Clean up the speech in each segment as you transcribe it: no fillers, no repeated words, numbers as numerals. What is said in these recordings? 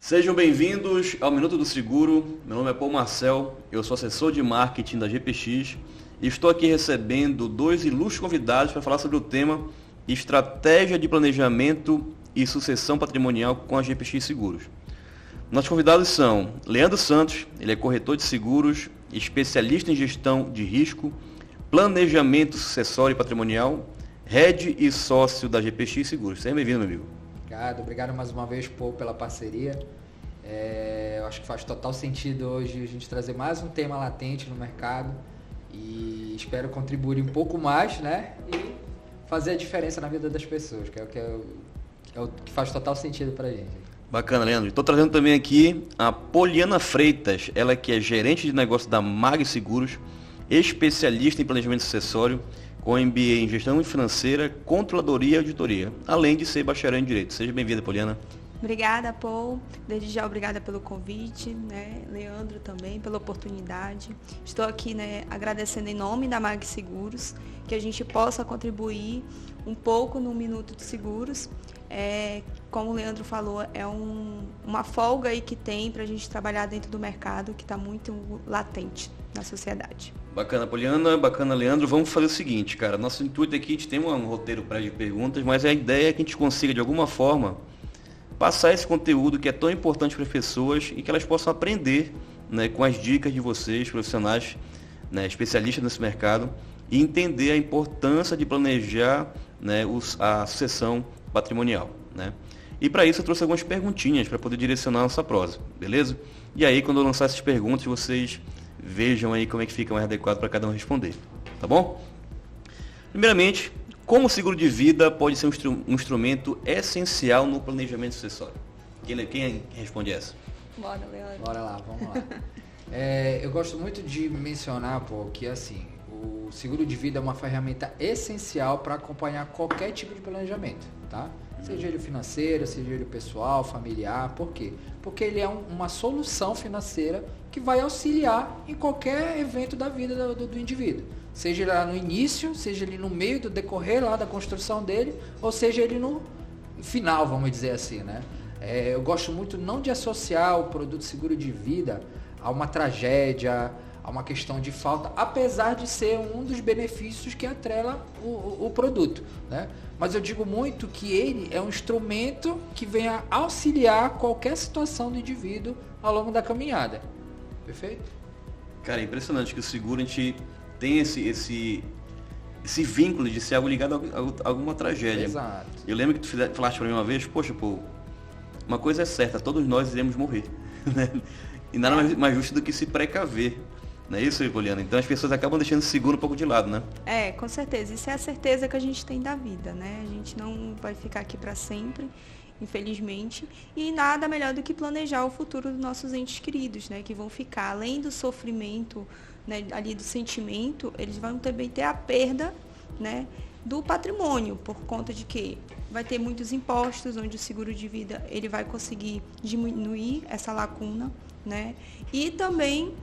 Sejam bem-vindos ao Minuto do Seguro. Meu nome é Paul Marcel, eu sou assessor de marketing da GPX e estou aqui recebendo dois ilustres convidados para falar sobre o tema Estratégia de Planejamento e Sucessão Patrimonial com a GPX Seguros. Nossos convidados são Leandro Santos, ele é corretor de seguros, especialista em gestão de risco, planejamento sucessório e patrimonial, head e sócio da GPX Seguros. Seja bem-vindo, meu amigo. Obrigado mais uma vez, Paul, pela parceria. Eu acho que faz total sentido hoje a gente trazer mais um tema latente no mercado e espero contribuir um pouco mais, né? E fazer a diferença na vida das pessoas, que é o que faz total sentido pra gente. Bacana, Leandro. Estou trazendo também aqui a Poliana Freitas, ela que é gerente de negócio da Mag Seguros, especialista em planejamento sucessório, com MBA em gestão financeira, controladoria e auditoria, além de ser bacharel em direito. Seja bem-vinda, Poliana. Obrigada, Paul. Desde já, obrigada pelo convite, né? Leandro também, pela oportunidade. Estou aqui, agradecendo em nome da Mag Seguros, que a gente possa contribuir um pouco no Minuto de Seguros. Como o Leandro falou, é uma folga aí que tem para a gente trabalhar dentro do mercado, que está muito latente na sociedade. Bacana, Poliana, bacana, Leandro. Vamos fazer o seguinte, cara. Nosso intuito aqui, a gente tem um roteiro prévio de perguntas, mas a ideia é que a gente consiga, de alguma forma, passar esse conteúdo que é tão importante para as pessoas e que elas possam aprender, né, com as dicas de vocês, profissionais, né, especialistas nesse mercado, e entender a importância de planejar, né, a sucessão patrimonial, né? E para isso eu trouxe algumas perguntinhas para poder direcionar a nossa prosa, beleza? E aí, quando eu lançar essas perguntas, vocês vejam aí como é que fica mais adequado para cada um responder, tá bom? Primeiramente, como o seguro de vida pode ser um instrumento essencial no planejamento sucessório? Quem responde essa? Bora, Leandro. Bora lá, vamos lá. Eu gosto muito de mencionar, pô, que assim, o seguro de vida é uma ferramenta essencial para acompanhar qualquer tipo de planejamento, tá? Seja ele financeiro, seja ele pessoal, familiar. Por quê? Porque ele é uma solução financeira que vai auxiliar em qualquer evento da vida do indivíduo. Seja ele lá no início, seja ele no meio do decorrer lá da construção dele, ou seja ele no final, vamos dizer assim, né? Eu gosto muito não de associar o produto seguro de vida a uma tragédia, a uma questão de falta, apesar de ser um dos benefícios que atrela o produto, né? Mas eu digo muito que ele é um instrumento que vem a auxiliar qualquer situação do indivíduo ao longo da caminhada. Perfeito? Cara, é impressionante que o seguro, a gente tem esse vínculo de ser algo ligado a alguma tragédia. Exato. Eu lembro que tu falaste para mim uma vez, poxa, pô, uma coisa é certa, todos nós iremos morrer, né? E nada mais justo do que se precaver. Não é isso, Poliana? Então as pessoas acabam deixando o seguro um pouco de lado, né? Com certeza. Isso é a certeza que a gente tem da vida, né? A gente não vai ficar aqui para sempre, infelizmente. E nada melhor do que planejar o futuro dos nossos entes queridos, né? Que vão ficar, além do sofrimento, né, ali do sentimento, eles vão também ter a perda, né, do patrimônio, por conta de que vai ter muitos impostos, onde o seguro de vida ele vai conseguir diminuir essa lacuna, né? E também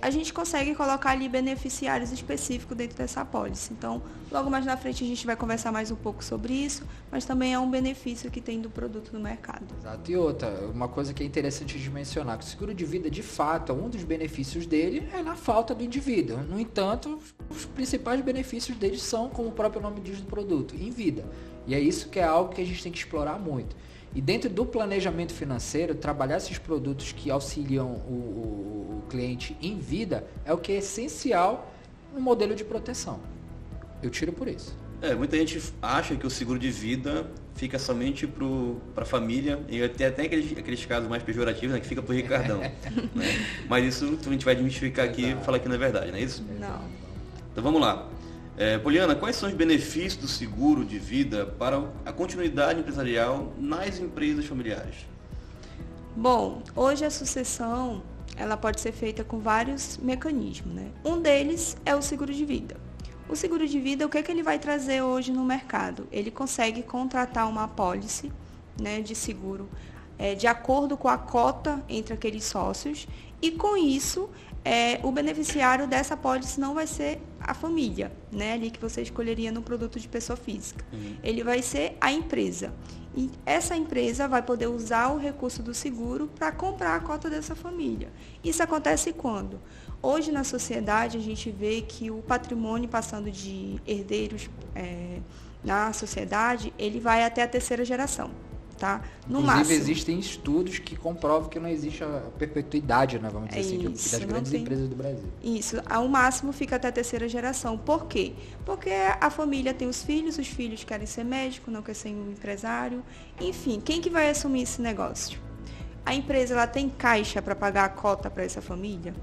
a gente consegue colocar ali beneficiários específicos dentro dessa apólice. Então, logo mais na frente a gente vai conversar mais um pouco sobre isso, mas também é um benefício que tem do produto no mercado. Exato. E outra, uma coisa que é interessante de mencionar, que o seguro de vida, de fato, um dos benefícios dele é na falta do indivíduo. No entanto, os principais benefícios dele são, como o próprio nome diz do produto, em vida. E é isso que é algo que a gente tem que explorar muito. E dentro do planejamento financeiro, trabalhar esses produtos que auxiliam o cliente em vida é o que é essencial no modelo de proteção. Eu tiro por isso. Muita gente acha que o seguro de vida fica somente para a família, e tem até aqueles casos mais pejorativos, né, que fica para o Ricardão. Né? Mas isso a gente vai desmistificar aqui e falar que não é verdade, não é isso? Não. Então vamos lá. Poliana, quais são os benefícios do seguro de vida para a continuidade empresarial nas empresas familiares? Bom, hoje a sucessão ela pode ser feita com vários mecanismos, né? Um deles é o seguro de vida. O seguro de vida, o que ele vai trazer hoje no mercado? Ele consegue contratar uma apólice, né, de seguro de acordo com a cota entre aqueles sócios e com isso o beneficiário dessa apólice não vai ser a família, né, ali que você escolheria no produto de pessoa física. Ele vai ser a empresa. E essa empresa vai poder usar o recurso do seguro para comprar a cota dessa família. Isso acontece quando? Hoje, na sociedade, a gente vê que o patrimônio passando de herdeiros na sociedade, ele vai até a terceira geração. Tá? No Inclusive, máximo. Existem estudos que comprovam que não existe a perpetuidade, né, vamos dizer assim, das grandes empresas do Brasil. Isso, ao máximo fica até a terceira geração. Por quê? Porque a família tem os filhos querem ser médico, não quer ser um empresário. Enfim, quem que vai assumir esse negócio? A empresa ela tem caixa para pagar a cota para essa família?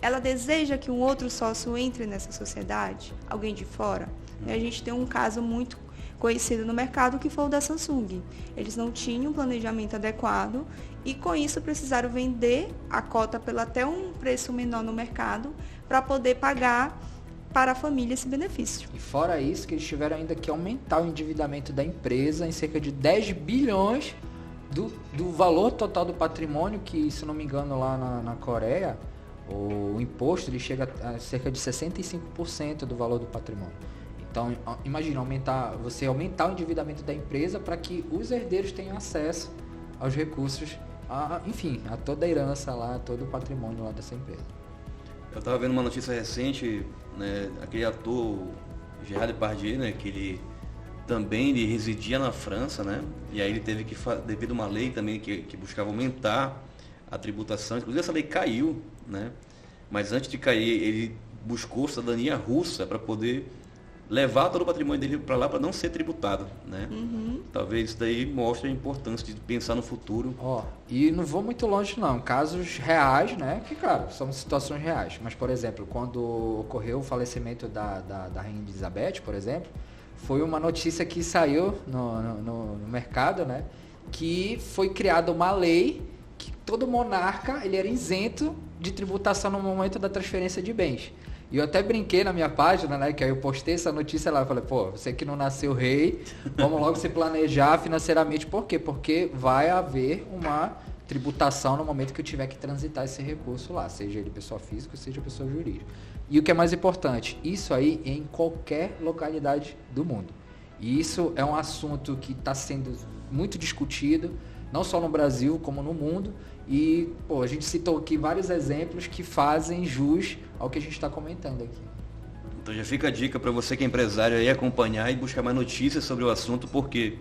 Ela deseja que um outro sócio entre nessa sociedade? Alguém de fora? A gente tem um caso muito conhecido no mercado, que foi o da Samsung. Eles não tinham um planejamento adequado e, com isso, precisaram vender a cota pelo até um preço menor no mercado para poder pagar para a família esse benefício. E fora isso, que eles tiveram ainda que aumentar o endividamento da empresa em cerca de 10 bilhões do valor total do patrimônio, que, se não me engano, lá na Coreia, o imposto ele chega a cerca de 65% do valor do patrimônio. Então, imagina, você aumentar o endividamento da empresa para que os herdeiros tenham acesso aos recursos, a toda a herança lá, todo o patrimônio lá dessa empresa. Eu estava vendo uma notícia recente, né, aquele ator Gerard Depardieu, né, que ele residia na França, né, e aí ele teve que, devido a uma lei também que buscava aumentar a tributação, inclusive essa lei caiu, né, mas antes de cair ele buscou cidadania russa para poder levar todo o patrimônio dele para lá para não ser tributado, né? Talvez isso daí mostre a importância de pensar no futuro. E não vou muito longe não, casos reais, né? Que, claro, são situações reais. Mas, por exemplo, quando ocorreu o falecimento da Rainha Elizabeth, por exemplo, foi uma notícia que saiu no mercado, né? Que foi criada uma lei que todo monarca ele era isento de tributação no momento da transferência de bens. E eu até brinquei na minha página, né, que aí eu postei essa notícia lá, eu falei, você que não nasceu rei, vamos logo se planejar financeiramente. Por quê? Porque vai haver uma tributação no momento que eu tiver que transitar esse recurso lá, seja ele pessoa física, seja pessoa jurídica. E o que é mais importante, isso aí em qualquer localidade do mundo. E isso é um assunto que está sendo muito discutido, não só no Brasil, como no mundo. E, a gente citou aqui vários exemplos que fazem jus ao que a gente está comentando aqui. Então já fica a dica para você que é empresário aí acompanhar e buscar mais notícias sobre o assunto, porque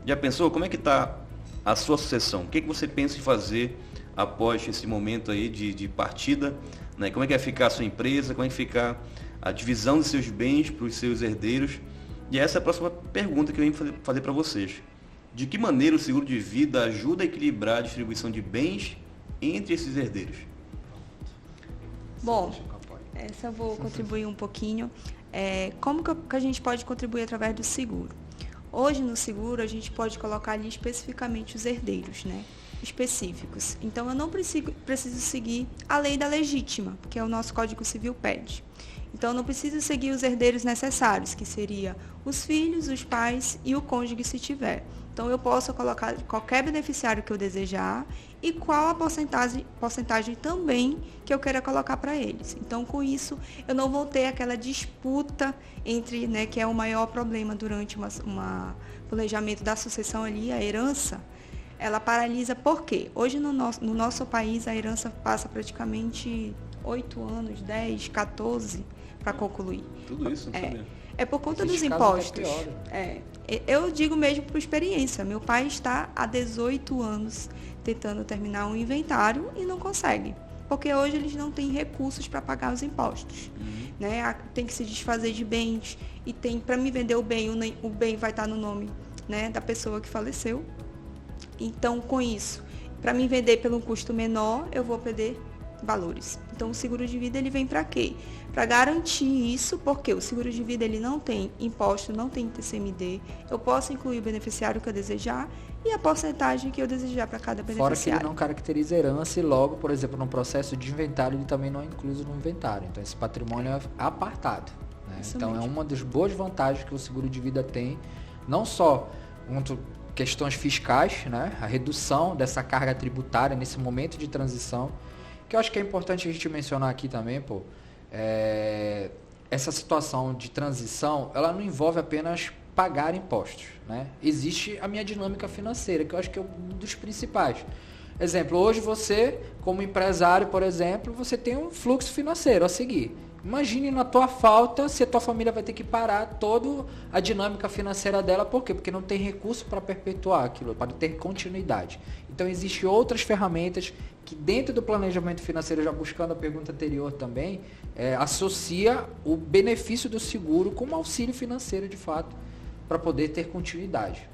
já pensou como é que está a sua sucessão? O que você pensa em fazer após esse momento aí de partida? Né? Como é que vai ficar a sua empresa? Como é que ficar a divisão dos seus bens para os seus herdeiros? E essa é a próxima pergunta que eu venho fazer para vocês. De que maneira o seguro de vida ajuda a equilibrar a distribuição de bens entre esses herdeiros? Bom, essa eu vou contribuir um pouquinho. Como que a gente pode contribuir através do seguro? Hoje no seguro a gente pode colocar ali especificamente os herdeiros, né? Específicos. Então eu não preciso seguir a lei da legítima, que é o nosso Código Civil pede. Então eu não preciso seguir os herdeiros necessários, que seria os filhos, os pais e o cônjuge se tiver. Então eu posso colocar qualquer beneficiário que eu desejar e qual a porcentagem também que eu queira colocar para eles. Então com isso eu não vou ter aquela disputa entre, né, que é o maior problema durante uma planejamento da sucessão ali, a herança. Ela paralisa por quê? Hoje no nosso país a herança passa praticamente 8 anos, 10, 14 para concluir. Tudo isso, não sabia. É por conta dos impostos. Eu digo mesmo por experiência. Meu pai está há 18 anos tentando terminar um inventário e não consegue. Porque hoje eles não têm recursos para pagar os impostos. Né? Tem que se desfazer de bens e para me vender o bem vai estar no nome, né, da pessoa que faleceu. Então, com isso, para me vender pelo custo menor, eu vou perder valores. Então, o seguro de vida ele vem para quê? Para garantir isso, porque o seguro de vida ele não tem imposto, não tem TCMD. Eu posso incluir o beneficiário que eu desejar e a porcentagem que eu desejar para cada beneficiário. Fora que ele não caracteriza herança e logo, por exemplo, no processo de inventário, ele também não é incluso no inventário. Então, esse patrimônio é apartado. Né? Então, é uma das boas vantagens que o seguro de vida tem, não só quanto questões fiscais, né? A redução dessa carga tributária nesse momento de transição, que eu acho que é importante a gente mencionar aqui também, essa situação de transição, ela não envolve apenas pagar impostos, né? Existe a minha dinâmica financeira, que eu acho que é um dos principais. Exemplo, hoje você, como empresário, por exemplo, você tem um fluxo financeiro a seguir. Imagine na tua falta se a tua família vai ter que parar toda a dinâmica financeira dela. Por quê? Porque não tem recurso para perpetuar aquilo, para ter continuidade. Então, existem outras ferramentas que dentro do planejamento financeiro, já buscando a pergunta anterior também, associa o benefício do seguro com um auxílio financeiro, de fato, para poder ter continuidade.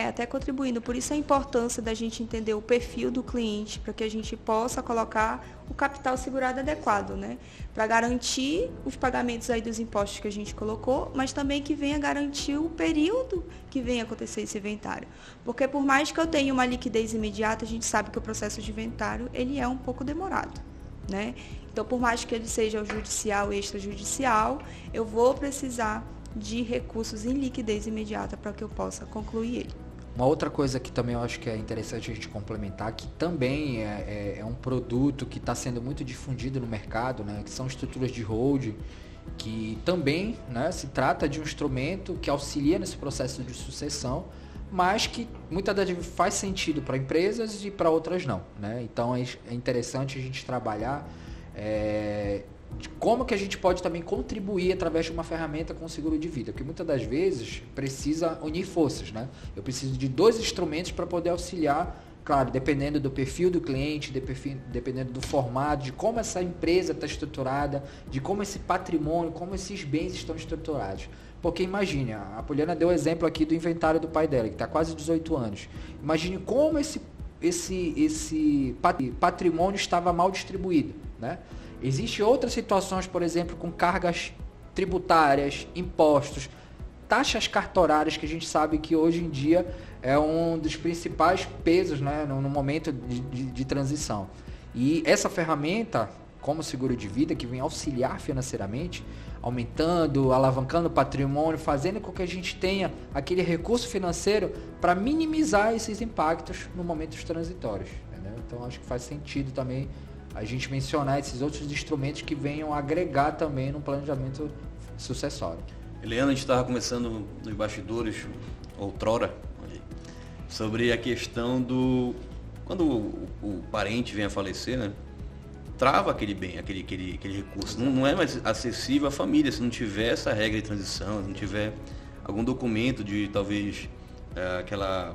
Até contribuindo. Por isso a importância da gente entender o perfil do cliente, para que a gente possa colocar o capital segurado adequado, né? Para garantir os pagamentos aí dos impostos que a gente colocou, mas também que venha garantir o período que venha acontecer esse inventário. Porque por mais que eu tenha uma liquidez imediata, a gente sabe que o processo de inventário, ele é um pouco demorado, né? Então, por mais que ele seja o judicial, extrajudicial, eu vou precisar de recursos em liquidez imediata para que eu possa concluir ele. Uma outra coisa que também eu acho que é interessante a gente complementar, que também é um produto que está sendo muito difundido no mercado, né, que são estruturas de holding, que também, né, se trata de um instrumento que auxilia nesse processo de sucessão, mas que muitas das vezes faz sentido para empresas e para outras não, né? Então é interessante a gente trabalhar de como que a gente pode também contribuir através de uma ferramenta com o seguro de vida, porque muitas das vezes precisa unir forças, né? Eu preciso de 2 instrumentos para poder auxiliar, claro, dependendo do perfil do cliente, dependendo do formato, de como essa empresa está estruturada, de como esse patrimônio, como esses bens estão estruturados. Porque imagine, a Poliana deu o exemplo aqui do inventário do pai dela, que está quase 18 anos. Imagine como esse patrimônio estava mal distribuído, né? Existem outras situações, por exemplo, com cargas tributárias, impostos, taxas cartorárias, que a gente sabe que hoje em dia é um dos principais pesos, né, no momento de transição. E essa ferramenta, como o seguro de vida, que vem auxiliar financeiramente, aumentando, alavancando o patrimônio, fazendo com que a gente tenha aquele recurso financeiro para minimizar esses impactos no momentos transitórios, entendeu? Então, acho que faz sentido também a gente mencionar esses outros instrumentos que venham agregar também no planejamento sucessório. Eliana, a gente estava conversando nos bastidores, outrora, sobre a questão do... Quando o parente vem a falecer, né? Trava aquele bem, aquele recurso. Não é mais acessível à família se não tiver essa regra de transição, se não tiver algum documento de, talvez, aquela,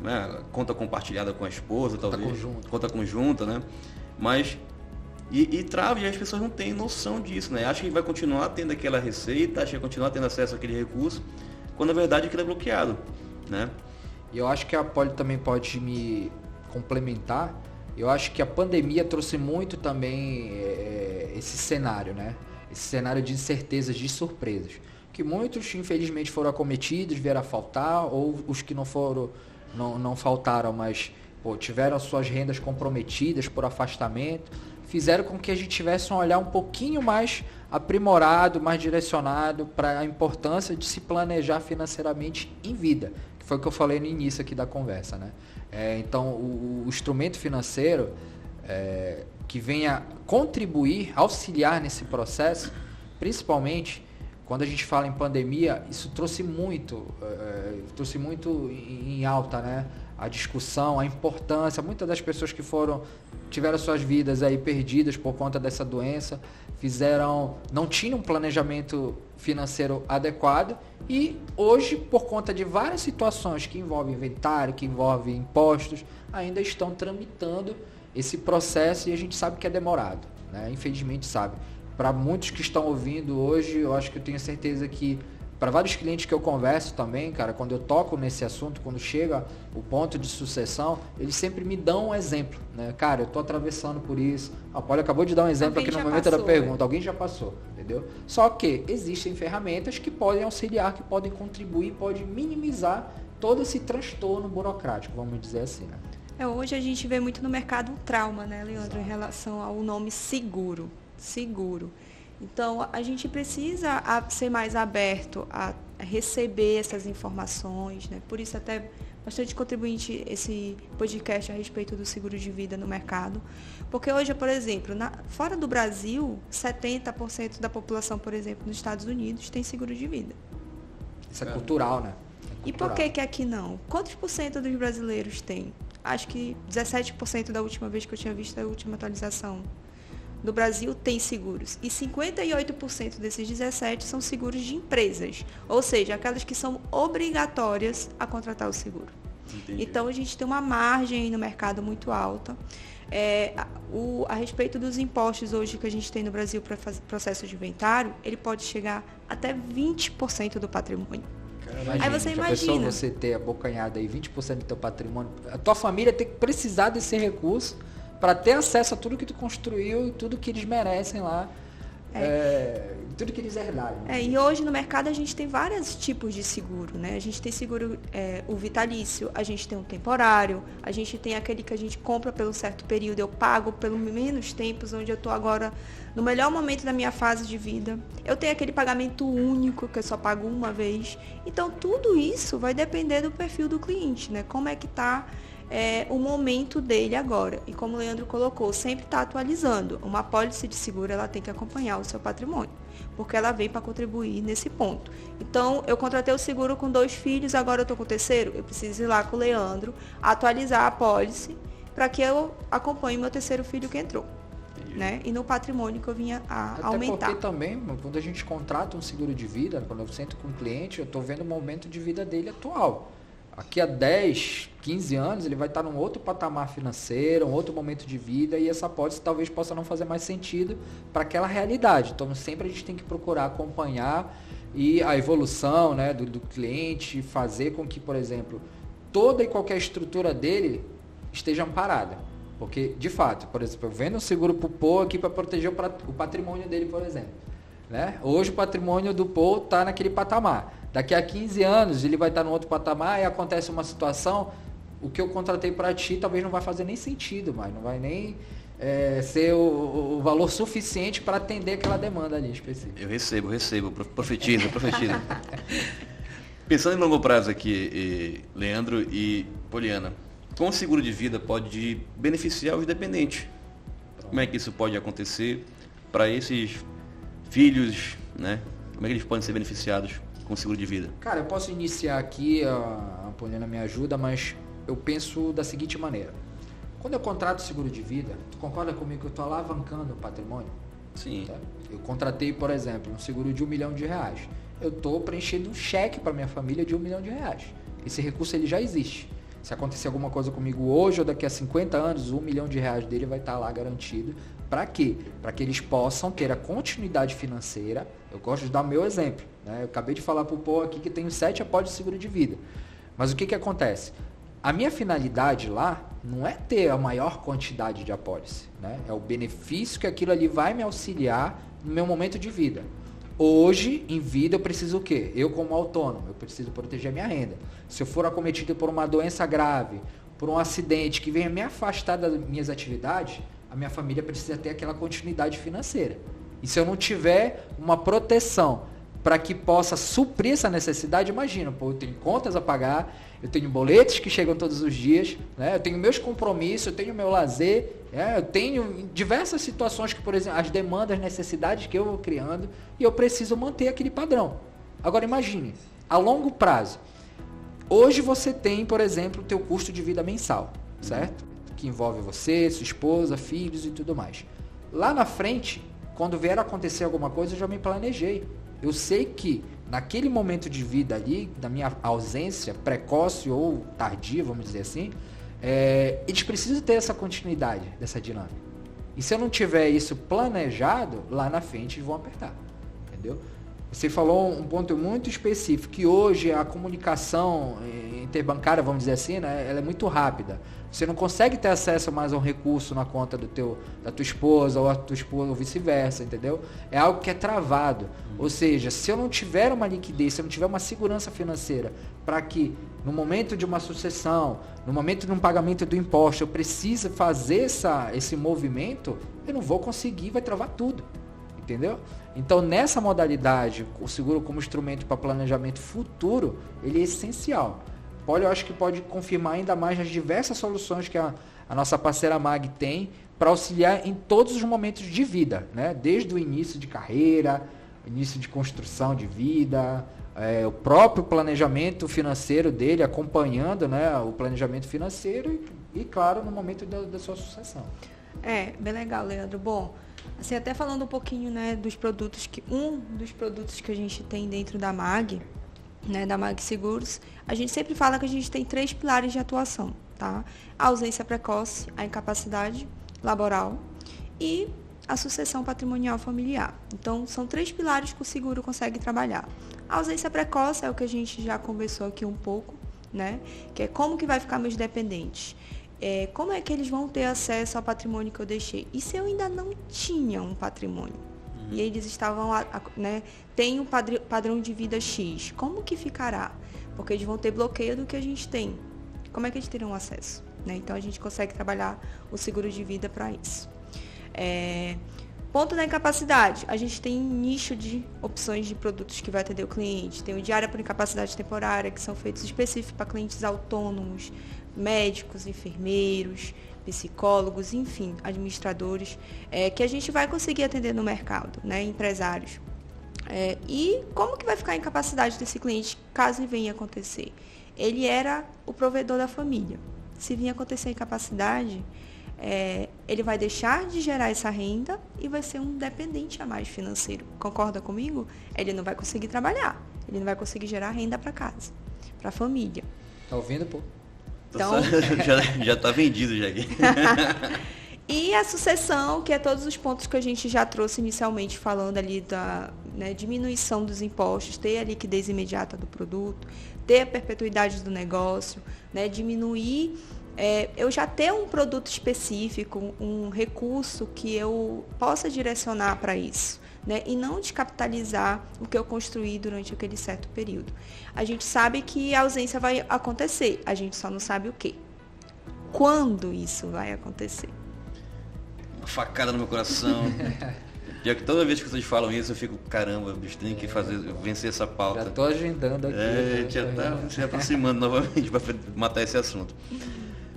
né, conta compartilhada com a esposa, talvez. Conta conjunta, né? Mas, trava, e as pessoas não têm noção disso, né? Acham que vai continuar tendo aquela receita, acham que vai continuar tendo acesso àquele recurso, quando na verdade aquilo é bloqueado, né? E eu acho que a Poli também pode me complementar. Eu acho que a pandemia trouxe muito também esse cenário, né? Esse cenário de incertezas, de surpresas. Que muitos, infelizmente, foram acometidos, vieram a faltar, ou os que não foram, não faltaram, mas tiveram suas rendas comprometidas por afastamento, fizeram com que a gente tivesse um olhar um pouquinho mais aprimorado, mais direcionado para a importância de se planejar financeiramente em vida, que foi o que eu falei no início aqui da conversa, né? Então, o instrumento financeiro que venha contribuir, auxiliar nesse processo, principalmente quando a gente fala em pandemia, isso trouxe muito em alta, né? A discussão, a importância, muitas das pessoas que tiveram suas vidas aí perdidas por conta dessa doença, não tinham um planejamento financeiro adequado e hoje, por conta de várias situações que envolvem inventário, que envolvem impostos, ainda estão tramitando esse processo e a gente sabe que é demorado, né? Infelizmente sabe. Para muitos que estão ouvindo hoje, eu acho que eu tenho certeza que para vários clientes que eu converso também, cara, quando eu toco nesse assunto, quando chega o ponto de sucessão, eles sempre me dão um exemplo, né? Cara, eu tô atravessando por isso. A Poli acabou de dar um exemplo aqui no momento da pergunta. Alguém já passou, entendeu? Só que existem ferramentas que podem auxiliar, que podem contribuir, podem minimizar todo esse transtorno burocrático, vamos dizer assim, né? Hoje a gente vê muito no mercado o trauma, né, Leandro, em relação ao nome seguro. Então, a gente precisa ser mais aberto a receber essas informações, né? Por isso até bastante contribuinte esse podcast a respeito do seguro de vida no mercado. Porque hoje, por exemplo, fora do Brasil, 70% da população, por exemplo, nos Estados Unidos tem seguro de vida. Isso é cultural, né? E por que aqui não? Quantos por cento dos brasileiros tem? Acho que 17% da última vez que eu tinha visto a última atualização. No Brasil tem seguros. E 58% desses 17 são seguros de empresas. Ou seja, aquelas que são obrigatórias a contratar o seguro. Entendi. Então a gente tem uma margem aí no mercado muito alta. A respeito dos impostos hoje que a gente tem no Brasil para fazer processo de inventário, ele pode chegar até 20% do patrimônio. Aí você imagina. Você ter abocanhado aí 20% do teu patrimônio, a tua família tem que precisar desse recurso para ter acesso a tudo que tu construiu e tudo que eles merecem lá, tudo que eles herdaram. E hoje no mercado a gente tem vários tipos de seguro, né? A gente tem seguro, o vitalício, a gente tem o temporário, a gente tem aquele que a gente compra pelo certo período, eu pago pelo menos tempos, onde eu estou agora no melhor momento da minha fase de vida. Eu tenho aquele pagamento único, que eu só pago uma vez. Então, tudo isso vai depender do perfil do cliente, né? Como é que está o momento dele agora. E como o Leandro colocou, sempre está atualizando. Uma apólice de seguro, ela tem que acompanhar o seu patrimônio, porque ela vem para contribuir nesse ponto. Então, eu contratei o seguro com 2 filhos, agora eu estou com o terceiro, eu preciso ir lá com o Leandro, atualizar a apólice, para que eu acompanhe meu terceiro filho que entrou. Né? E no patrimônio que eu vinha a aumentar. Porque também, quando a gente contrata um seguro de vida, quando eu sento com um cliente, eu estou vendo o momento de vida dele atual. Aqui a 10, 15 anos, ele vai estar num outro patamar financeiro, um outro momento de vida, e essa apólice talvez possa não fazer mais sentido para aquela realidade. Então, sempre a gente tem que procurar acompanhar e a evolução, né, do cliente, fazer com que, por exemplo, toda e qualquer estrutura dele esteja amparada. Porque, de fato, por exemplo, eu vendo um seguro para o Paul aqui para proteger o patrimônio dele, por exemplo. Né? Hoje o patrimônio do Paul está naquele patamar. Daqui a 15 anos ele vai estar no outro patamar e acontece uma situação, o que eu contratei para ti talvez não vai fazer nem sentido, mas não vai nem ser o valor suficiente para atender aquela demanda ali específica. Eu recebo, profetiza. Pensando em longo prazo aqui, Leandro e Poliana, como o seguro de vida pode beneficiar os dependentes? Como é que isso pode acontecer para esses filhos, né? Como é que eles podem ser beneficiados com o seguro de vida? Cara, eu posso iniciar aqui, a Poliana me ajuda, mas eu penso da seguinte maneira. Quando eu contrato seguro de vida, tu concorda comigo que eu estou alavancando o patrimônio? Sim. Tá? Eu contratei, por exemplo, um seguro de R$1 milhão. Eu estou preenchendo um cheque para minha família de R$1 milhão. Esse recurso ele já existe. Se acontecer alguma coisa comigo hoje ou daqui a 50 anos, R$1 milhão dele vai estar lá garantido. Para quê? Para que eles possam ter a continuidade financeira. Eu gosto de dar meu exemplo. Né? Eu acabei de falar para o Paul aqui que tenho 7 apólices de seguro de vida. Mas o que acontece? A minha finalidade lá não é ter a maior quantidade de apólice. Né? É o benefício que aquilo ali vai me auxiliar no meu momento de vida. Hoje, em vida, eu preciso o quê? Eu como autônomo, eu preciso proteger a minha renda. Se eu for acometido por uma doença grave, por um acidente que venha me afastar das minhas atividades, a minha família precisa ter aquela continuidade financeira. E se eu não tiver uma proteção para que possa suprir essa necessidade, imagina, eu tenho contas a pagar, eu tenho boletos que chegam todos os dias, né? Eu tenho meus compromissos, eu tenho meu lazer, eu tenho diversas situações que, por exemplo, as demandas, necessidades que eu vou criando e eu preciso manter aquele padrão. Agora imagine, a longo prazo, hoje você tem, por exemplo, o teu custo de vida mensal, certo? Que envolve você, sua esposa, filhos e tudo mais. Lá na frente, quando vier a acontecer alguma coisa, eu já me planejei. Eu sei que naquele momento de vida ali, da minha ausência precoce ou tardia, vamos dizer assim, eles precisam ter essa continuidade dessa dinâmica. E se eu não tiver isso planejado, lá na frente eles vão apertar. Entendeu? Você falou um ponto muito específico, que hoje a comunicação interbancária, vamos dizer assim, né, ela é muito rápida. Você não consegue ter acesso mais a um recurso na conta da tua esposa ou a tua esposa ou vice-versa, entendeu? É algo que é travado. Ou seja, se eu não tiver uma liquidez, se eu não tiver uma segurança financeira para que no momento de uma sucessão, no momento de um pagamento do imposto, eu precise fazer esse movimento, eu não vou conseguir, vai travar tudo. Entendeu? Então, nessa modalidade, o seguro como instrumento para planejamento futuro, ele é essencial. Eu acho que pode confirmar ainda mais as diversas soluções que a nossa parceira MAG tem para auxiliar em todos os momentos de vida, né? Desde o início de carreira, início de construção de vida, o próprio planejamento financeiro dele, acompanhando, né, o planejamento financeiro e claro, no momento da sua sucessão. Bem legal, Leandro. Bom, assim, até falando um pouquinho, né, dos produtos um dos produtos que a gente tem dentro da MAG, né, da MAG Seguros, a gente sempre fala que a gente tem 3 pilares de atuação, tá? A ausência precoce, a incapacidade laboral e a sucessão patrimonial familiar. Então, são 3 pilares que o seguro consegue trabalhar. A ausência precoce é o que a gente já conversou aqui um pouco, né? Que é como que vai ficar meus dependentes. Como é que eles vão ter acesso ao patrimônio que eu deixei? E se eu ainda não tinha um patrimônio? E eles estavam, né? Tem um padrão de vida X. Como que ficará? Porque eles vão ter bloqueio do que a gente tem. Como é que eles terão acesso? Né? Então, a gente consegue trabalhar o seguro de vida para isso. Ponto da incapacidade. A gente tem nicho de opções de produtos que vai atender o cliente. Tem o diária por incapacidade temporária, que são feitos específicos para clientes autônomos, médicos, enfermeiros, psicólogos, enfim, administradores, que a gente vai conseguir atender no mercado, né, empresários. E como que vai ficar a incapacidade desse cliente caso venha acontecer? Ele era o provedor da família. Se vir acontecer a incapacidade, ele vai deixar de gerar essa renda e vai ser um dependente a mais financeiro. Concorda comigo? Ele não vai conseguir trabalhar, ele não vai conseguir gerar renda para casa, para a família. Tá ouvindo, pô? Então, já tá vendido já aqui. E a sucessão, que é todos os pontos que a gente já trouxe inicialmente, falando ali da, né, diminuição dos impostos, ter a liquidez imediata do produto, ter a perpetuidade do negócio, né, diminuir, eu já ter um produto específico, um recurso que eu possa direcionar para isso, né, e não descapitalizar o que eu construí durante aquele certo período. A gente sabe que a ausência vai acontecer, a gente só não sabe o quê. Quando isso vai acontecer? Uma facada no meu coração. Já que toda vez que vocês falam isso, eu fico, caramba, bicho, tem que vencer essa pauta. Já tô agendando aqui. Já tá se aproximando novamente para matar esse assunto.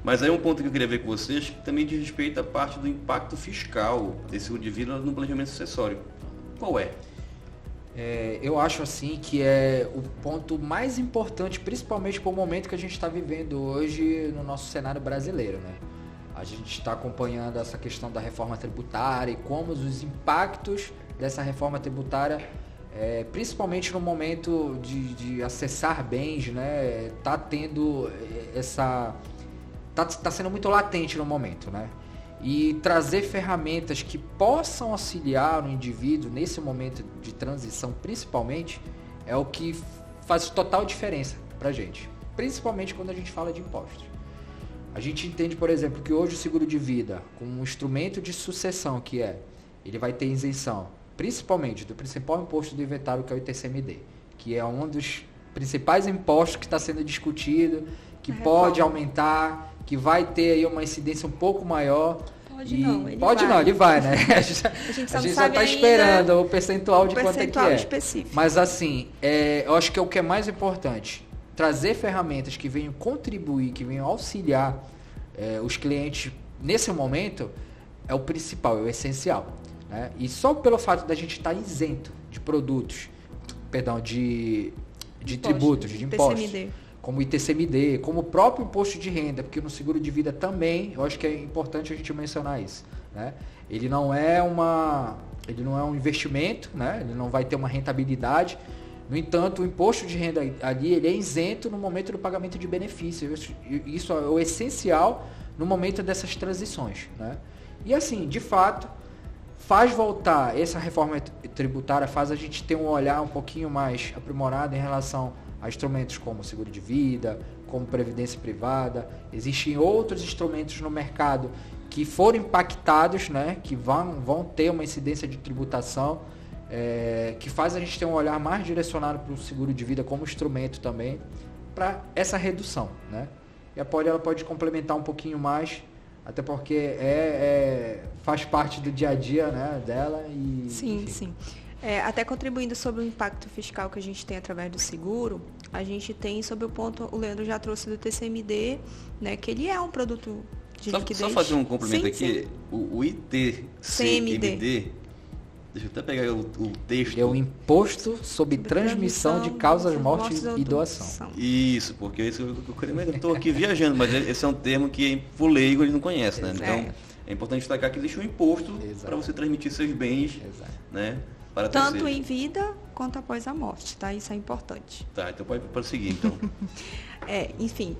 Mas aí um ponto que eu queria ver com vocês, que também diz respeito à parte do impacto fiscal desse seguro de vida no planejamento sucessório. Qual é? Eu acho assim que é o ponto mais importante, principalmente para o momento que a gente está vivendo hoje no nosso cenário brasileiro, né? A gente está acompanhando essa questão da reforma tributária e como os impactos dessa reforma tributária, principalmente no momento de acessar bens, né? Tá sendo muito latente no momento, né? E trazer ferramentas que possam auxiliar o indivíduo nesse momento de transição, principalmente, é o que faz total diferença pra gente, principalmente quando a gente fala de impostos. A gente entende, por exemplo, que hoje o seguro de vida, com um instrumento de sucessão ele vai ter isenção, principalmente do principal imposto do inventário, que é o ITCMD, que é um dos principais impostos que está sendo discutido, que pode aumentar, que vai ter aí uma incidência um pouco maior. Ele vai, né? A gente só está esperando o percentual de quanto é que é. Específico. Mas assim, eu acho que é o que é mais importante, trazer ferramentas que venham contribuir, que venham auxiliar os clientes nesse momento, é o principal, é o essencial, né? E só pelo fato da gente estar isento de produtos, de tributos, de impostos, ITCMD. como ITCMD, como o próprio imposto de renda, porque no seguro de vida também, eu acho que é importante a gente mencionar isso, né? Ele não é um investimento, né? Ele não vai ter uma rentabilidade. No entanto, o imposto de renda ali, ele é isento no momento do pagamento de benefícios. Isso é o essencial no momento dessas transições, né? E assim, de fato, faz voltar essa reforma tributária, faz a gente ter um olhar um pouquinho mais aprimorado em relação a instrumentos como seguro de vida, como previdência privada. Existem outros instrumentos no mercado que foram impactados, né, que vão ter uma incidência de tributação, que faz a gente ter um olhar mais direcionado para o seguro de vida como instrumento também, para essa redução, né? E a Polly, ela pode complementar um pouquinho mais, até porque faz parte do dia a dia, né, dela. E, sim, enfim. sim. Até contribuindo sobre o impacto fiscal que a gente tem através do seguro, a gente tem sobre o ponto, o Leandro já trouxe do TCMD, né, que ele é um produto de liquidez. Só fazer um complemento sim, aqui, sim. O ITCMD, Deixa eu até pegar o texto. É o imposto sobre transmissão de causas, mortes e doação. Isso, porque eu estou aqui viajando, mas esse é um termo que o leigo ele não conhece, né? Então é importante destacar que existe um imposto para você transmitir seus bens, né? Para tanto terceiros. Em vida quanto após a morte, tá? Isso é importante. Tá, então pode prosseguir, então. Enfim,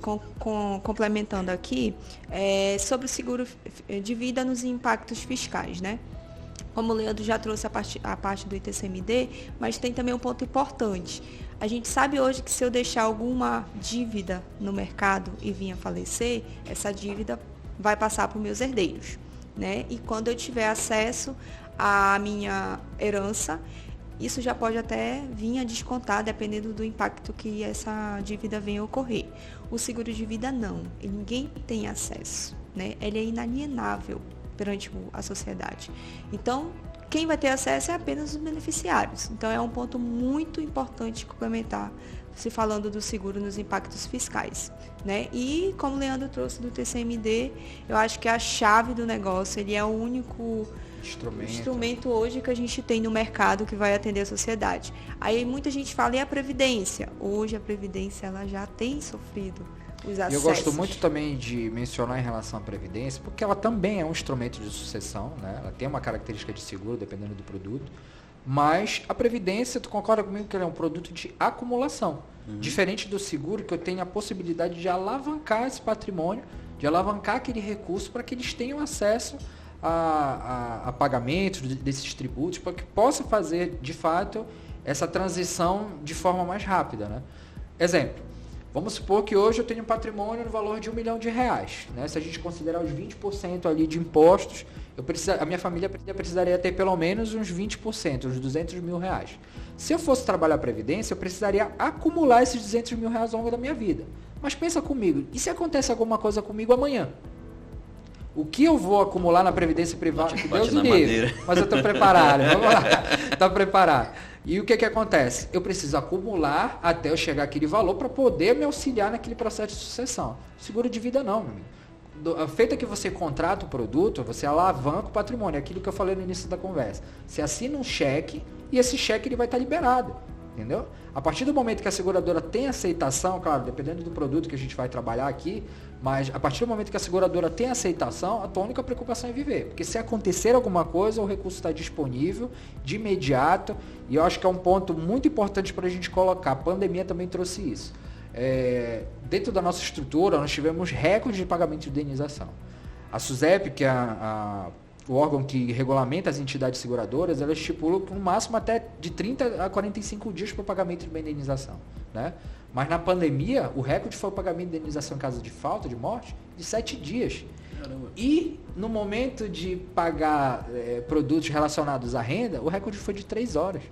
complementando aqui, sobre o seguro de vida nos impactos fiscais, né? Como o Leandro já trouxe a parte do ITCMD, mas tem também um ponto importante. A gente sabe hoje que se eu deixar alguma dívida no mercado e vir a falecer, essa dívida vai passar para os meus herdeiros, né? E quando eu tiver acesso à minha herança, isso já pode até vir a descontar, dependendo do impacto que essa dívida venha a ocorrer. O seguro de vida não, ninguém tem acesso, né? Ele é inalienável perante a sociedade. Então, quem vai ter acesso é apenas os beneficiários. Então, é um ponto muito importante complementar, se falando do seguro nos impactos fiscais, né? E, como o Leandro trouxe do TCMD, eu acho que a chave do negócio, ele é o único instrumento hoje que a gente tem no mercado que vai atender a sociedade. Aí muita gente fala, e a Previdência? Hoje a Previdência ela já tem sofrido os acessos. Eu gosto muito também de mencionar em relação à Previdência, porque ela também é um instrumento de sucessão, né? Ela tem uma característica de seguro, dependendo do produto. Mas a Previdência, tu concorda comigo que ela é um produto de acumulação. Diferente do seguro, que eu tenho a possibilidade de alavancar esse patrimônio, de alavancar aquele recurso para que eles tenham acesso a pagamentos desses tributos, para que possa fazer, de fato, essa transição de forma mais rápida, né? Exemplo, vamos supor que hoje eu tenho um patrimônio no valor de R$1 milhão, né? Se a gente considerar os 20% ali de impostos, a minha família precisaria ter pelo menos uns 20%, uns R$200 mil. Se eu fosse trabalhar a Previdência, eu precisaria acumular esses R$200 mil ao longo da minha vida. Mas pensa comigo, e se acontece alguma coisa comigo amanhã? O que eu vou acumular na Previdência Privada? Deus me livre. Mas eu estou preparado. Vamos lá. Estou preparado. E o que acontece? Eu preciso acumular até eu chegar àquele valor para poder me auxiliar naquele processo de sucessão. Seguro de vida não, meu amigo. Feita que você contrata o produto, você alavanca o patrimônio. É aquilo que eu falei no início da conversa. Você assina um cheque e esse cheque ele vai estar liberado. Entendeu? A partir do momento que a seguradora tem aceitação, claro, dependendo do produto que a gente vai trabalhar aqui, mas a partir do momento que a seguradora tem aceitação, a tua única preocupação é viver. Porque se acontecer alguma coisa, o recurso está disponível de imediato. E eu acho que é um ponto muito importante para a gente colocar. A pandemia também trouxe isso. Dentro da nossa estrutura, nós tivemos recorde de pagamento de indenização. A SUSEP, que é o órgão que regulamenta as entidades seguradoras, ela estipula no máximo até de 30 a 45 dias para o pagamento de uma indenização, né? Mas na pandemia, o recorde foi o pagamento de indenização em caso de falta, de morte, de 7 dias. Caramba. E no momento de pagar produtos relacionados à renda, o recorde foi de 3 horas.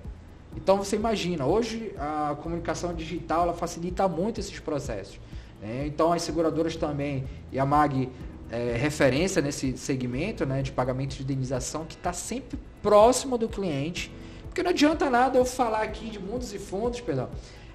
Então você imagina, hoje a comunicação digital ela facilita muito esses processos, né? Então as seguradoras também, e a MAG referência nesse segmento, né, de pagamento de indenização, que está sempre próximo do cliente, porque não adianta nada eu falar aqui de mundos e fundos,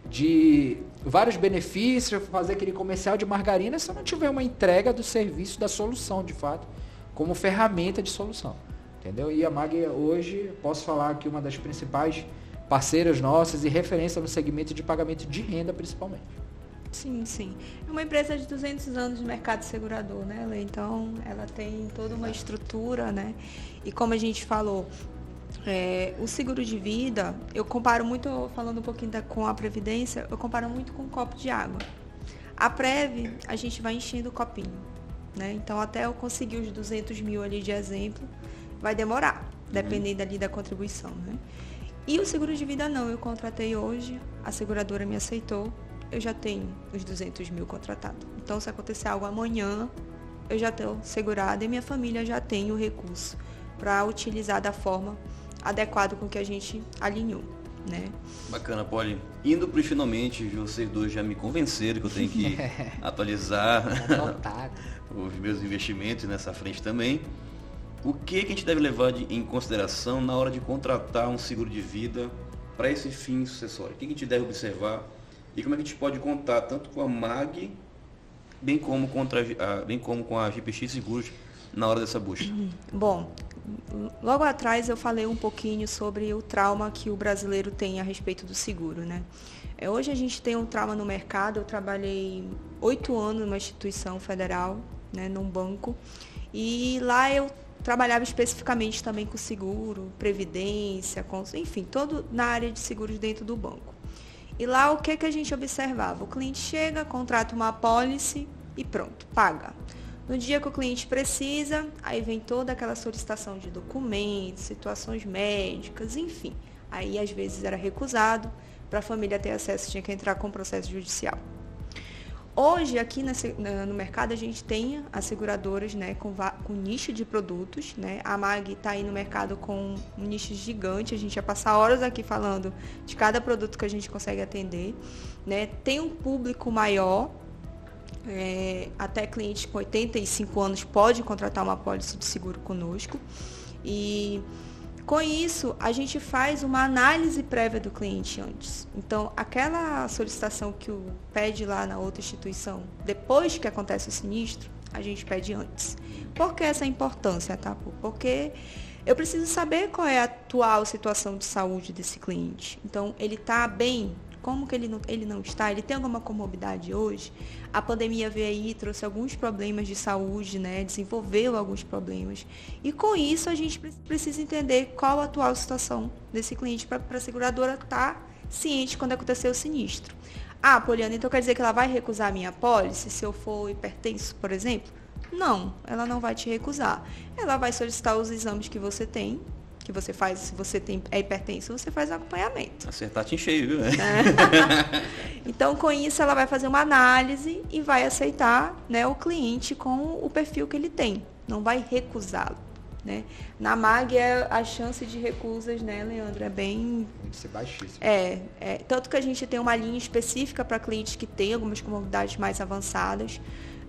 de vários benefícios, fazer aquele comercial de margarina, se eu não tiver uma entrega do serviço, da solução, de fato, como ferramenta de solução, entendeu? E a MAG hoje, posso falar que uma das principais parceiras nossas e referência no segmento de pagamento de renda, principalmente. Sim, sim. É uma empresa de 200 anos no mercado segurador, né, Lê? Então, ela tem toda uma estrutura, né? E como a gente falou, o seguro de vida, eu comparo muito, falando um pouquinho com a Previdência, eu comparo muito com um copo de água. A Prev, a gente vai enchendo o copinho, né? Então, até eu conseguir os 200 mil ali de exemplo, vai demorar, dependendo ali da contribuição, né? E o seguro de vida não, eu contratei hoje, a seguradora me aceitou, eu já tenho os 200 mil contratados. Então, se acontecer algo amanhã, eu já estou segurada e minha família já tem o recurso para utilizar da forma adequada com que a gente alinhou, né? Bacana, Poli. Indo para os finalmente, vocês dois já me convenceram que eu tenho que atualizar os meus investimentos nessa frente também. O que a gente deve levar em consideração na hora de contratar um seguro de vida para esse fim sucessório? O que a gente deve observar? E como é que a gente pode contar tanto com a MAG, bem como com a GPX Seguros na hora dessa busca? Bom, logo atrás eu falei um pouquinho sobre o trauma que o brasileiro tem a respeito do seguro, né? Hoje a gente tem um trauma no mercado. Eu trabalhei 8 anos numa instituição federal, né, num banco, e lá eu trabalhava especificamente também com seguro, previdência, enfim, todo na área de seguros dentro do banco. E lá o que a gente observava? O cliente chega, contrata uma apólice e pronto, paga. No dia que o cliente precisa, aí vem toda aquela solicitação de documentos, situações médicas, enfim. Aí às vezes era recusado, para a família ter acesso tinha que entrar com processo judicial. Hoje, aqui no mercado, a gente tem as seguradoras, né, com nicho de produtos, né? A MAG está aí no mercado com um nicho gigante. A gente vai passar horas aqui falando de cada produto que a gente consegue atender, né? Tem um público maior, até cliente com 85 anos pode contratar uma apólice de seguro conosco. E com isso, a gente faz uma análise prévia do cliente antes. Então, aquela solicitação que pede lá na outra instituição, depois que acontece o sinistro, a gente pede antes. Por que essa importância, tá? Porque eu preciso saber qual é a atual situação de saúde desse cliente. Então, ele está bem? Como que ele não está? Ele tem alguma comorbidade hoje? A pandemia veio aí, trouxe alguns problemas de saúde, né? Desenvolveu alguns problemas. E com isso a gente precisa entender qual a atual situação desse cliente para a seguradora estar ciente quando acontecer o sinistro. Ah, Poliana, então quer dizer que ela vai recusar a minha apólice se eu for hipertenso, por exemplo? Não, ela não vai te recusar. Ela vai solicitar os exames que você tem, que você faz. Se você é hipertenso, você faz um acompanhamento. Acertar-te em cheio, viu? Então, com isso, ela vai fazer uma análise e vai aceitar, né, o cliente com o perfil que ele tem. Não vai recusá-lo, né? Na MAG, a chance de recusas, né, Leandro, é bem... Pode ser baixíssimo. Tanto que a gente tem uma linha específica para clientes que têm algumas comorbidades mais avançadas,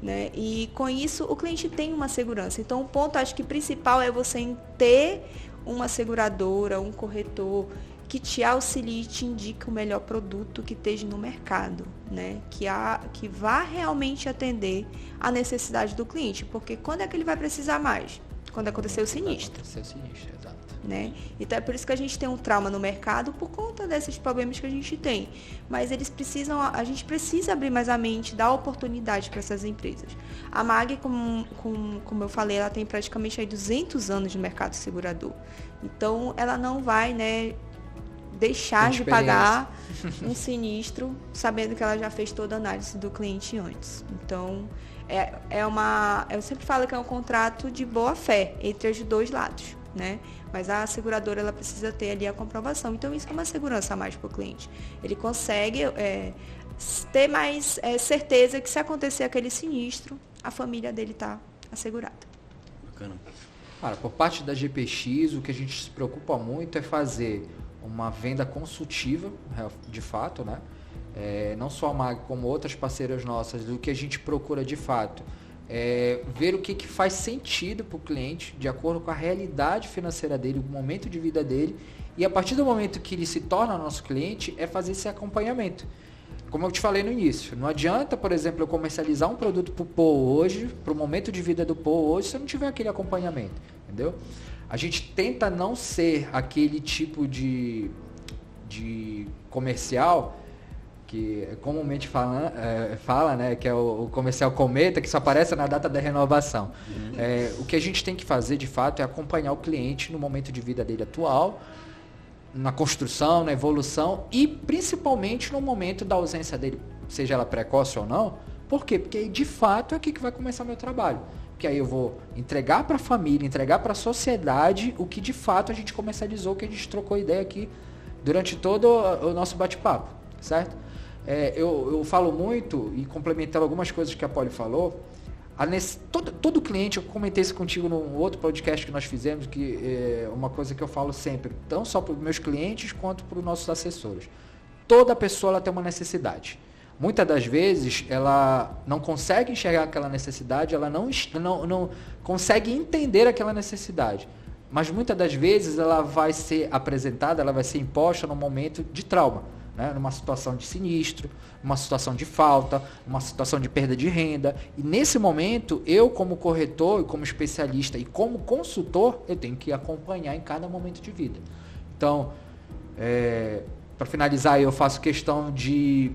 né? E com isso, o cliente tem uma segurança. Então, o ponto, acho que principal é você ter uma seguradora, um corretor que te auxilie e te indique o melhor produto que esteja no mercado, né? Que vá realmente atender a necessidade do cliente. Porque quando é que ele vai precisar mais? Quando acontecer o sinistro. Acontecer o sinistro, exato. Né? Então é por isso que a gente tem um trauma no mercado por conta desses problemas que a gente tem. Mas a gente precisa abrir mais a mente, dar oportunidade para essas empresas. A MAG, como eu falei, ela tem praticamente aí 200 anos de mercado segurador. Então ela não vai, né, deixar de pagar um sinistro sabendo que ela já fez toda a análise do cliente antes. Então eu sempre falo que é um contrato de boa fé entre os dois lados, né? Mas a seguradora, ela precisa ter ali a comprovação. Então, isso é uma segurança a mais para o cliente. Ele consegue ter mais certeza que se acontecer aquele sinistro, a família dele está assegurada. Bacana. Cara, por parte da GPX, o que a gente se preocupa muito é fazer uma venda consultiva, de fato, né? Não só a MAG, como outras parceiras nossas, do que a gente procura de fato. Ver o que faz sentido para o cliente, de acordo com a realidade financeira dele, o momento de vida dele, e a partir do momento que ele se torna nosso cliente, é fazer esse acompanhamento. Como eu te falei no início, não adianta, por exemplo, eu comercializar um produto para o Paul hoje, para o momento de vida do Paul hoje, se eu não tiver aquele acompanhamento, entendeu? A gente tenta não ser aquele tipo de comercial que comumente fala, né, que é o comercial cometa, que só aparece na data da renovação. O que a gente tem que fazer, de fato, é acompanhar o cliente no momento de vida dele atual, na construção, na evolução e principalmente no momento da ausência dele, seja ela precoce ou não. Por quê? Porque aí, de fato, é aqui que vai começar o meu trabalho. Porque aí eu vou entregar para a família, entregar para a sociedade o que, de fato, a gente comercializou, que a gente trocou ideia aqui durante todo o nosso bate-papo, certo? Eu falo muito, e complementando algumas coisas que a Poli falou, todo cliente, eu comentei isso contigo num outro podcast que nós fizemos, que é uma coisa que eu falo sempre, não só para os meus clientes, quanto para os nossos assessores. Toda pessoa ela tem uma necessidade. Muitas das vezes, ela não consegue enxergar aquela necessidade, ela não consegue entender aquela necessidade. Mas muitas das vezes, ela vai ser apresentada, ela vai ser imposta num momento de trauma. né? Numa situação de sinistro, uma situação de falta, uma situação de perda de renda. E nesse momento, eu como corretor, como especialista e como consultor, eu tenho que acompanhar em cada momento de vida. Então, para finalizar, eu faço questão de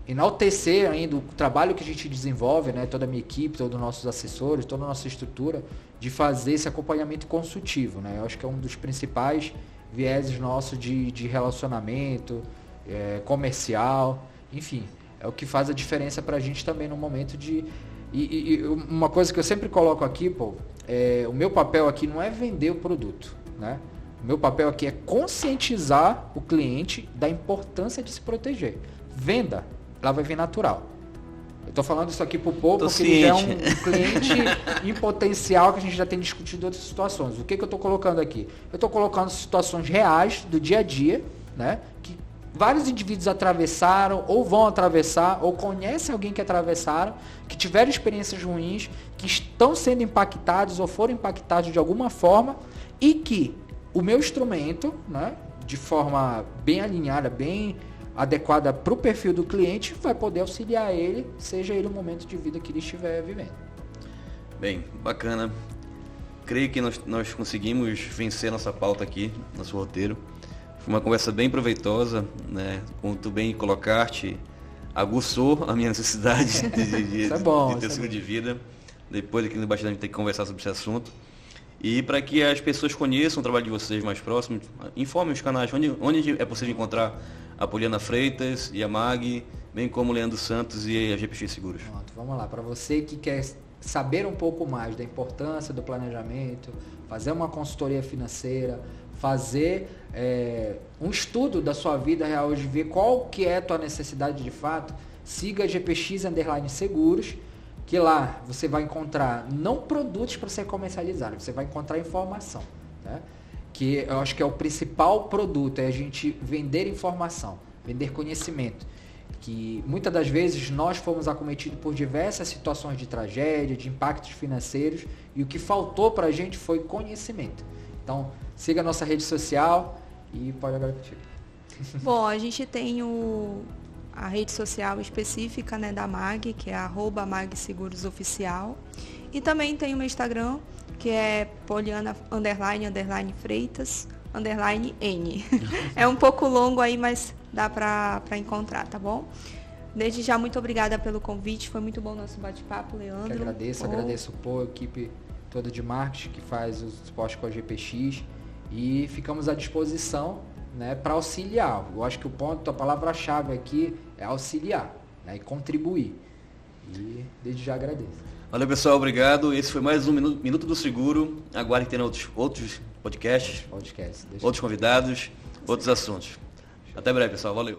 enaltecer ainda o trabalho que a gente desenvolve, né? Toda a minha equipe, todos os nossos assessores, toda a nossa estrutura, de fazer esse acompanhamento consultivo, né? Eu acho que é um dos principais vieses nossos de relacionamento, comercial, enfim, é o que faz a diferença para a gente também no momento de... E uma coisa que eu sempre coloco aqui, o meu papel aqui não é vender o produto, né? O meu papel aqui é conscientizar o cliente da importância de se proteger. Venda, ela vai vir natural. Eu estou falando isso aqui pro Pô, porque ele é um cliente em potencial que a gente já tem discutido outras situações. O que eu estou colocando aqui? Eu estou colocando situações reais do dia a dia, né? Que vários indivíduos atravessaram, ou vão atravessar, ou conhecem alguém que atravessaram, que tiveram experiências ruins, que estão sendo impactados ou foram impactados de alguma forma, e que o meu instrumento, né, de forma bem alinhada, bem adequada para o perfil do cliente, vai poder auxiliar ele, seja ele o momento de vida que ele estiver vivendo. Bem, bacana. Creio que nós conseguimos vencer nossa pauta aqui, nosso roteiro. Foi uma conversa bem proveitosa, né? Como tu bem colocaste, aguçou a minha necessidade de ter seguro de vida. Depois aqui no bastidor a gente tem que conversar sobre esse assunto. E para que as pessoas conheçam o trabalho de vocês mais próximo, informem os canais, onde é possível encontrar a Poliana Freitas e a Mag, bem como o Leandro Santos e a GPX Seguros. Pronto, vamos lá. Para você que quer saber um pouco mais da importância do planejamento, fazer uma consultoria financeira, fazer um estudo da sua vida real hoje, ver qual que é a tua necessidade de fato, siga a GPX_Seguros, que lá você vai encontrar não produtos para ser comercializado, você vai encontrar informação, né? Que eu acho que é o principal produto, é a gente vender informação, vender conhecimento. Que muitas das vezes nós fomos acometidos por diversas situações de tragédia, de impactos financeiros, e o que faltou para a gente foi conhecimento. Então, siga a nossa rede social e pode agora contigo. Bom, a gente tem a rede social específica, né, da MAG, que é @MagSegurosOficial. E também tem o meu Instagram, que é Poliana_Freitas_N. É um pouco longo aí, mas dá pra encontrar, tá bom? Desde já, muito obrigada pelo convite. Foi muito bom o nosso bate-papo, Leandro. Que agradeço a equipe toda de marketing que faz os suporte com a GPX. E ficamos à disposição, né, para auxiliar. Eu acho que a palavra-chave aqui é auxiliar, né, e contribuir. E desde já agradeço. Valeu, pessoal, obrigado. Esse foi mais um Minuto do Seguro. Aguarde que tem outros podcasts, outros convidados, outros assuntos. Até breve, pessoal. Valeu.